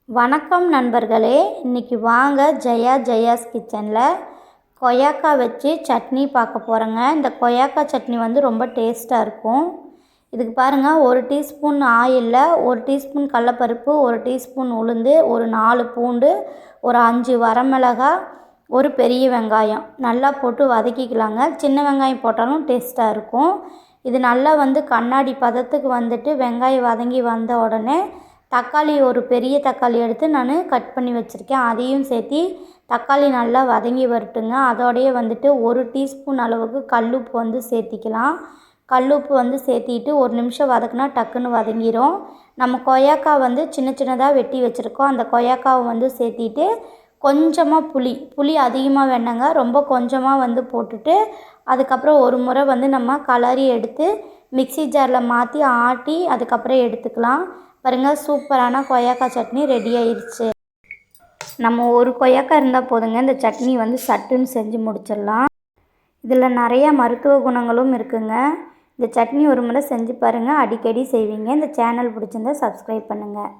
வணக்கம் நண்பர்களே, இன்றைக்கி வாங்க ஜெயாஸ் கிச்சனில் கொய்யாக்காய் வச்சு சட்னி பார்க்க போகிறேங்க. இந்த கொய்யாக்காய் சட்னி ரொம்ப டேஸ்ட்டாக இருக்கும். இதுக்கு பாருங்கள், 1 டீஸ்பூன் ஆயிலில் 1 டீஸ்பூன் கடலப்பருப்பு, 1 டீஸ்பூன் உளுந்து, ஒரு 4 பூண்டு, ஒரு 5 வரமிளகாய், ஒரு பெரிய வெங்காயம் நல்லா போட்டு வதக்கிக்கலாங்க. சின்ன வெங்காயம் போட்டாலும் டேஸ்ட்டாக இருக்கும். இது நல்லா கண்ணாடி பதத்துக்கு வெங்காயம் வதங்கி வந்த உடனே தக்காளி, ஒரு பெரிய தக்காளி எடுத்து நான் கட் பண்ணி வச்சுருக்கேன். அதையும் சேர்த்து தக்காளி நல்லா வதங்கி வரட்டுங்க. அதோடையே 1 டீஸ்பூன் அளவுக்கு கல்லுப்பு சேர்த்திக்கலாம். கல்லுப்பு சேர்த்திட்டு 1 நிமிஷம் வதக்குனா டக்குன்னு வதங்கிடும். நம்ம கொய்யாக்காய் சின்ன சின்னதாக வெட்டி வச்சுருக்கோம். அந்த கொய்யாக்காவை சேர்த்திட்டு கொஞ்சமாக புளி அதிகமாக வேண்டாங்க, ரொம்ப கொஞ்சமாக போட்டுட்டு அதுக்கப்புறம் ஒரு முறை நம்ம கலரி எடுத்து மிக்ஸி ஜாரில் மாற்றி ஆட்டி அதுக்கப்புறம் எடுத்துக்கலாம். பாருங்கள், சூப்பரான கொய்யாக்காய் சட்னி ரெடி ஆயிடுச்சு. நம்ம ஒரு கொய்யாக்காய் இருந்தால் போதுங்க, இந்த சட்னி சட்டுன்னு செஞ்சு முடிச்சிடலாம். இதில் நிறையா மருத்துவ குணங்களும் இருக்குங்க. இந்த சட்னி ஒரு முறை செஞ்சு பாருங்கள், அடிக்கடி செய்வீங்க. இந்த சேனல் பிடிச்சிருந்தா சப்ஸ்கிரைப் பண்ணுங்கள்.